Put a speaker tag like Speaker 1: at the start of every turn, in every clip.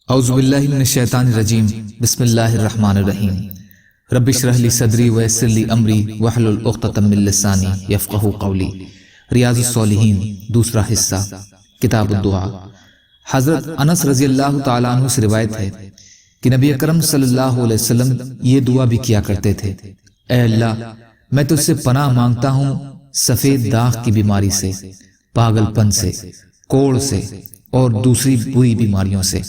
Speaker 1: اعوذ باللہ من الشیطان الرجیم بسم اللہ الرحمن الرحیم رب اشرح لی صدری ویسر لی امری واحلل عقدۃ من لسانی یفقہوا قولی۔ ریاض الصالحین دوسرا حصہ، کتاب الدعا۔ حضرت انس رضی اللہ تعالیٰ عنہ سے روایت ہے کہ نبی اکرم صلی اللہ علیہ وسلم یہ دعا بھی کیا کرتے تھے: اے اللہ، میں تجھ سے پناہ مانگتا ہوں سفید داغ کی بیماری سے، پاگل پن سے، کوڑ سے اور دوسری بری بیماریوں سے۔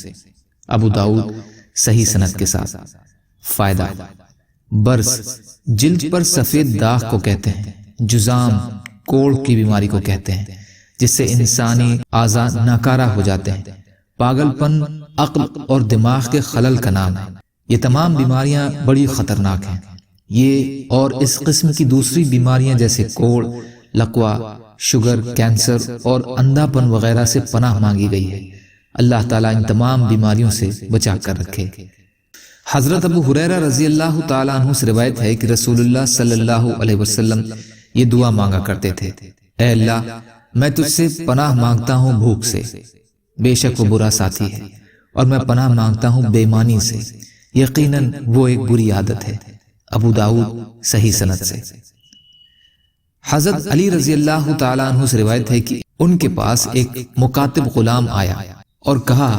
Speaker 1: ابو داؤد صحیح سند کے ساتھ۔ فائدہ: برس جلد پر سفید داغ کو کہتے ہیں، جذام کوڑ کی بیماری کو کہتے ہیں جس سے انسانی اعضاء ناکارہ ہو جاتے ہیں۔ پاگل پن عقل اور دماغ کے خلل کا نام ہے۔ یہ تمام بیماریاں بڑی خطرناک ہیں۔ یہ اور اس قسم کی دوسری بیماریاں جیسے کوڑ، لقوا، شوگر، کینسر اور اندھا پن وغیرہ سے پناہ مانگی گئی ہے۔ اللہ تعالیٰ ان تمام بیماریوں سے بچا کر رکھے۔ حضرت ابو ہریرہ رضی اللہ تعالیٰ عنہ سے روایت ہے کہ رسول اللہ صلی اللہ علیہ وسلم یہ دعا مانگا کرتے تھے: اے اللہ، میں تجھ سے پناہ مانگتا ہوں بھوک سے، بے شک وہ برا ساتھی ہے، اور میں پناہ مانگتا ہوں بے ایمانی سے، یقیناً وہ ایک بری عادت ہے۔ ابو داؤد صحیح سند سے۔ حضرت علی رضی اللہ تعالیٰ عنہ سے روایت ہے کہ ان کے پاس ایک مکاتب غلام آیا اور کہا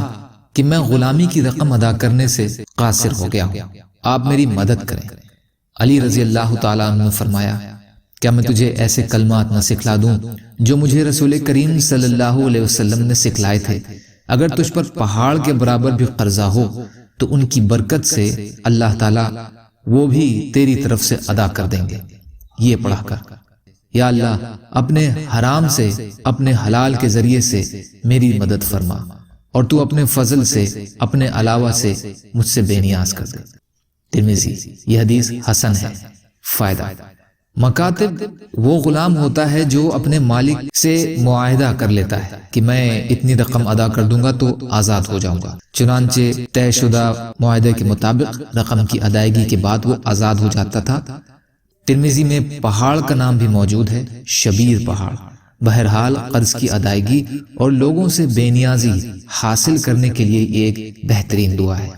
Speaker 1: کہ میں غلامی کی رقم ادا کرنے سے قاصر ہو گیا ہوں، آپ میری مدد کریں۔ علی رضی اللہ تعالیٰ عنہ نے فرمایا: کیا میں تجھے ایسے کلمات نہ سکھلا دوں جو مجھے رسول کریم صلی اللہ علیہ وسلم نے سکھلائے تھے؟ اگر تجھ پر پہاڑ کے برابر بھی قرضہ ہو تو ان کی برکت سے اللہ تعالیٰ وہ بھی تیری طرف سے ادا کر دیں گے۔ یہ پڑھا کر: یا اللہ، اپنے حرام سے، اپنے حلال کے ذریعے سے میری مدد فرما، اور تو اپنے فضل سے، اپنے علاوہ سے مجھ سے بے نیاز کر دے۔ ترمذی۔ یہ حدیث حسن ہے۔ فائدہ: مکاتب وہ غلام ہوتا ہے جو اپنے مالک سے معاہدہ کر لیتا ہے کہ میں اتنی رقم ادا کر دوں گا تو آزاد ہو جاؤں گا، چنانچہ طے شدہ معاہدے کے مطابق رقم کی ادائیگی کے بعد وہ آزاد ہو جاتا تھا۔ ترمذی میں پہاڑ کا نام بھی موجود ہے، شبیر پہاڑ۔ بہرحال قرض کی ادائیگی اور لوگوں سے بے نیازی حاصل کرنے کے لیے یہ ایک بہترین دعا ہے۔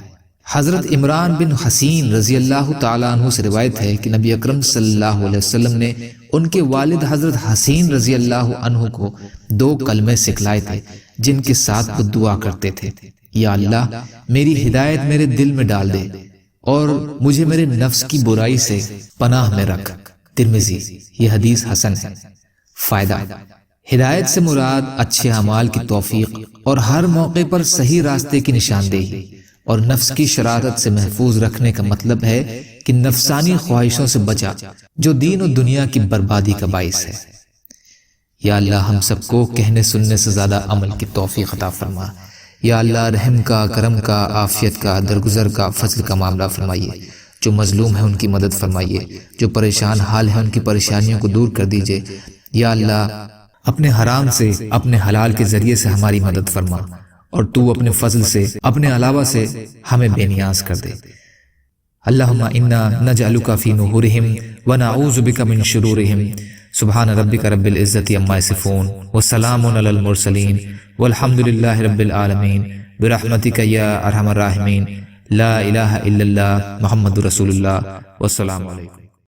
Speaker 1: حضرت عمران بن حسین رضی اللہ تعالیٰ عنہ سے روایت ہے کہ نبی اکرم صلی اللہ علیہ وسلم نے ان کے والد حضرت حسین رضی اللہ عنہ کو 2 کلمے سکھلائے تھے جن کے ساتھ وہ دعا کرتے تھے: یا اللہ، میری ہدایت میرے دل میں ڈال دے اور مجھے میرے نفس کی برائی سے پناہ میں رکھ۔ ترمذی۔ یہ حدیث حسن ہے۔ فائدہ: ہدایت سے مراد اچھے اعمال کی توفیق اور ہر موقع پر صحیح راستے کی نشاندہی، اور نفس کی شرارت سے محفوظ رکھنے کا مطلب ہے کہ نفسانی خواہشوں سے بچا جو دین و دنیا کی بربادی کا باعث ہے۔ یا اللہ، ہم سب کو کہنے سننے سے زیادہ عمل کی توفیق عطا فرما۔ یا اللہ، رحم کا، کرم کا، عافیت کا، درگزر کا، فضل کا معاملہ فرمائیے۔ جو مظلوم ہیں ان کی مدد فرمائیے، جو پریشان حال ہیں ان کی پریشانیوں کو دور کر دیجئے۔ یا اللہ، اپنے حرام سے، اپنے حلال کے ذریعے سے ہماری مدد فرما، اور تو اپنے فضل سے، اپنے علاوہ سے ہمیں بے نیاز کر دے۔ اللہم انا نجعلک فی نحورہم ونعوذ بک من شرورہم۔ سبحان ربک رب العزت عما یصفون وسلام علی المرسلین والحمد للہ رب العالمین برحمتک یا ارحم الراحمین۔ لا الہ الا اللہ محمد رسول اللہ۔ والسلام علیکم۔